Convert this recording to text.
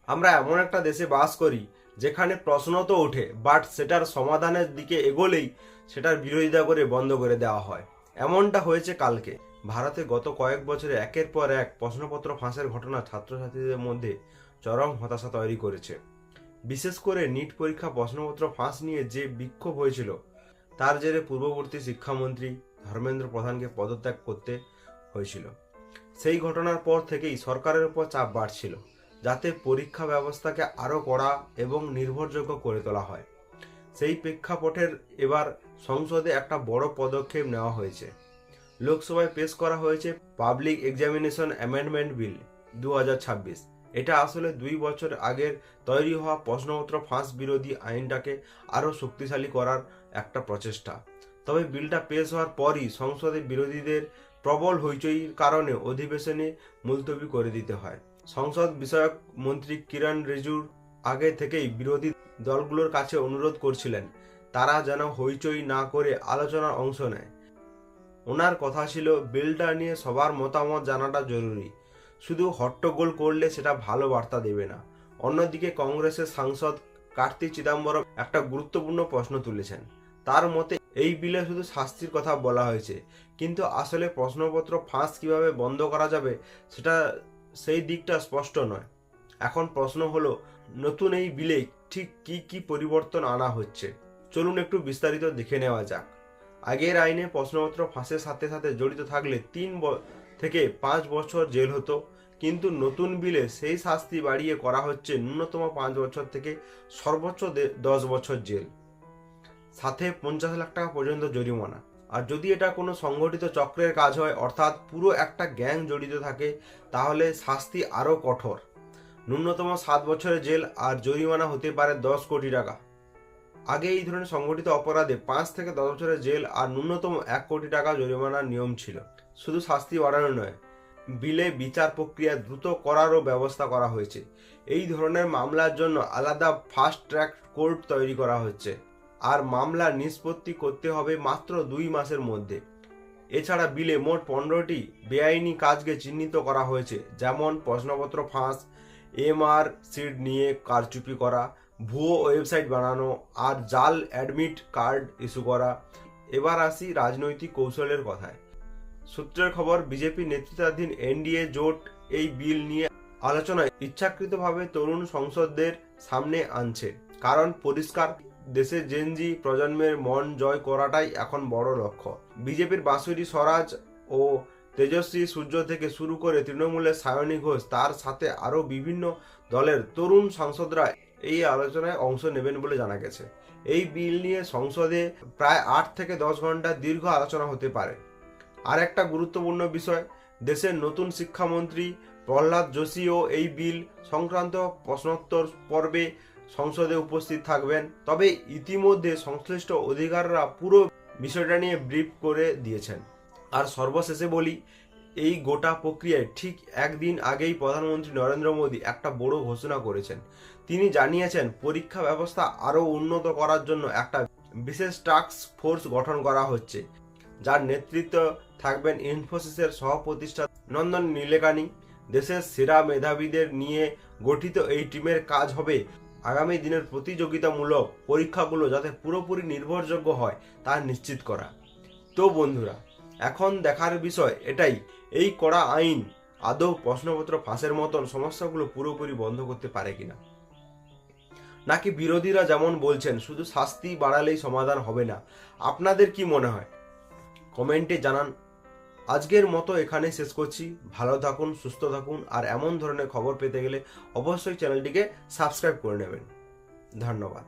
আমরা এমন একটা দেশে বাস করি যেখানে প্রশ্ন তো ওঠে, বাট সেটার সমাধানের দিকে এগোলেই সেটার বিরোধিতা করে বন্ধ করে দেওয়া হয়। এমনটা হয়েছে কালকে। ভারতে গত কয়েক বছরে একের পর এক প্রশ্নপত্র ফাঁসের ঘটনা ছাত্রছাত্রীদের মধ্যে চরম হতাশা তৈরি করেছে। বিশেষ করে নিট পরীক্ষা প্রশ্নপত্র ফাঁস নিয়ে যে বিক্ষোভ হয়েছিল, তার জেরে পূর্ববর্তী শিক্ষামন্ত্রী ধর্মেন্দ্র প্রধানকে পদত্যাগ করতে হয়েছিল। সেই ঘটনার পর থেকেই সরকারের উপর চাপ বাড়ছিল, যাতে পরীক্ষা ব্যবস্থাকে আরও কড়া এবং নির্ভরযোগ্য করে তোলা হয়। সেই প্রেক্ষাপটের এবার সংসদে একটা বড় পদক্ষেপ নেওয়া হয়েছে। লোকসভায় পেশ করা হয়েছে পাবলিক এক্সামিনেশন অ্যামেন্ডমেন্ট বিল 2026। এটা আসলে 2 বছর আগের তৈরি হওয়া প্রশ্নপত্র ফাঁস বিরোধী আইনটাকে আরও শক্তিশালী করার একটা প্রচেষ্টা। তবে বিলটা পেশ হওয়ার পরই সংসদে বিরোধীদের প্রবল হইচইর কারণে অধিবেশনে মুলতবি করে দিতে হয়। সংসদ বিষয়ক মন্ত্রী কিরণ রিজিজু আগে থেকেই বিরোধী দলগুলোর কাছে অনুরোধ করছিলেন তারা যেন হইচই না করে আলোচনার অংশ নেয়। ওনার কথা ছিল বিলটা নিয়ে সবার মতামত জানাটা জরুরি, শুধু হট্টগোল করলে সেটা ভালো বার্তা দেবে না। অন্যদিকে কংগ্রেসের সাংসদ কার্তি চিদম্বরম একটা গুরুত্বপূর্ণ প্রশ্ন তুলেছেন। তার মতে এই বিলে শুধু শাস্তির কথা বলা হয়েছে, কিন্তু আসলে প্রশ্নপত্র ফাঁস কিভাবে বন্ধ করা যাবে সেটা সেই দিকটা স্পষ্ট নয়। এখন প্রশ্ন হলো, নতুন এই বিলে ঠিক কি কি পরিবর্তন আনা হচ্ছে। চলুন একটু বিস্তারিত দেখে নেওয়া যাক। আগের আইনে প্রশ্নপত্র ফাঁসের সাথে সাথে জড়িত থাকলে 3 থেকে 5 বছর জেল হতো, কিন্তু নতুন বিলে সেই শাস্তি বাড়িয়ে করা হচ্ছে ন্যূনতম 5 বছর থেকে সর্বোচ্চ 10 বছর জেল, সাথে 50 লাখ টাকা পর্যন্ত জরিমানা। আর যদি এটা কোনো সংগঠিত চক্রের কাজ হয়, অর্থাৎ পুরো একটা গ্যাং জড়িত থাকে, তাহলে শাস্তি আরও কঠোর, ন্যূনতম 7 বছরের জেল আর জরিমানা হতে পারে 10 কোটি টাকা। আগে এই ধরনের সংগঠিত অপরাধে 5 থেকে 10 বছরের জেল আর ন্যূনতম 1 কোটি টাকা জরিমানার নিয়ম ছিল। শুধু শাস্তি বাড়ানো নয়, বিলে বিচার প্রক্রিয়া দ্রুত করারও ব্যবস্থা করা হয়েছে। এই ধরনের মামলার জন্য আলাদা ফাস্ট ট্র্যাক কোর্ট তৈরি করা হচ্ছে, আর মামলা নিষ্পত্তি করতে হবে মাত্র 2 মাসের মধ্যে। এছাড়া বিলে মোট 15টি বেআইনি কাজকে চিহ্নিত করা হয়েছে, যেমন প্রশ্নপত্র ফাঁস, এমআর সিট নিয়ে কারচুপি করা, ভুয়ো ওয়েবসাইট বানানো আর জাল অ্যাডমিট কার্ড ইস্যু করা। এবার আসি রাজনৈতিক কৌশলের কথায়। সূত্রের খবর, বিজেপি নেতৃত্বাধীন এনডিএ জোট এই বিল নিয়ে আলোচনায় ইচ্ছাকৃতভাবে তরুণ সংসদদের সামনে আনছে। কারণ পরিষ্কার, দেশের জেনজি প্রজন্মের মন জয় করাটাই এখন বড় লক্ষ্য। বিজেপির বাঁশুরি স্বরাজ ও তেজস্বী সূর্য থেকে শুরু করে তৃণমূলের সায়নী ঘোষ, তার সাথে আরও বিভিন্ন দলের তরুণ সাংসদরা এই আলোচনায় অংশ নেবেন বলে জানা গেছে। এই বিল নিয়ে সংসদে প্রায় 8 থেকে 10 ঘন্টা দীর্ঘ আলোচনা হতে পারে। আর একটা গুরুত্বপূর্ণ বিষয়, দেশের নতুন শিক্ষামন্ত্রী প্রহ্লাদ যোশীও এই বিল সংক্রান্ত প্রশ্নোত্তর পর্বে সংসদে উপস্থিত থাকবেন। তবে ইতিমধ্যে সংশ্লিষ্ট অধিকাররা পুরো বিষয়টা নিয়ে ব্রিফ করে দিয়েছেন। আর সর্বশেষে বলি, এই গোটা প্রক্রিয়ায় ঠিক একদিন আগেই প্রধানমন্ত্রী নরেন্দ্র মোদী একটা বড় ঘোষণা করেছেন। তিনি জানিয়েছেন পরীক্ষা ব্যবস্থা আরও উন্নত করার জন্য একটা বিশেষ টাস্ক ফোর্স গঠন করা হচ্ছে, যার নেতৃত্ব থাকবেন ইনফোসিসের সহ-প্রতিষ্ঠাতা নন্দন নীলেকানি। দেশের সেরা মেধাবীদের নিয়ে গঠিত এই টিমের কাজ হবে আগামী দিনের প্রতিযোগিতামূলক পরীক্ষাগুলো যাতে পুরোপুরি নির্ভরযোগ্য হয় তা নিশ্চিত করা। তো বন্ধুরা, এখন দেখার বিষয় এটাই, এই কড়া আইন আদৌ প্রশ্নপত্র ফাঁসের মতন সমস্যাগুলো পুরোপুরি বন্ধ করতে পারে কিনা, নাকি বিরোধীরা যেমন বলছেন শুধু শাস্তি বাড়ালেই সমাধান হবে না। আপনাদের কি মনে হয় কমেন্টে জানান। আজকের মতো এখানে শেষ করছি। ভালো থাকুন, সুস্থ থাকুন, আর এমন ধরনের খবর পেতে গেলে অবশ্যই চ্যানেলটিকে সাবস্ক্রাইব করে নেবেন। ধন্যবাদ।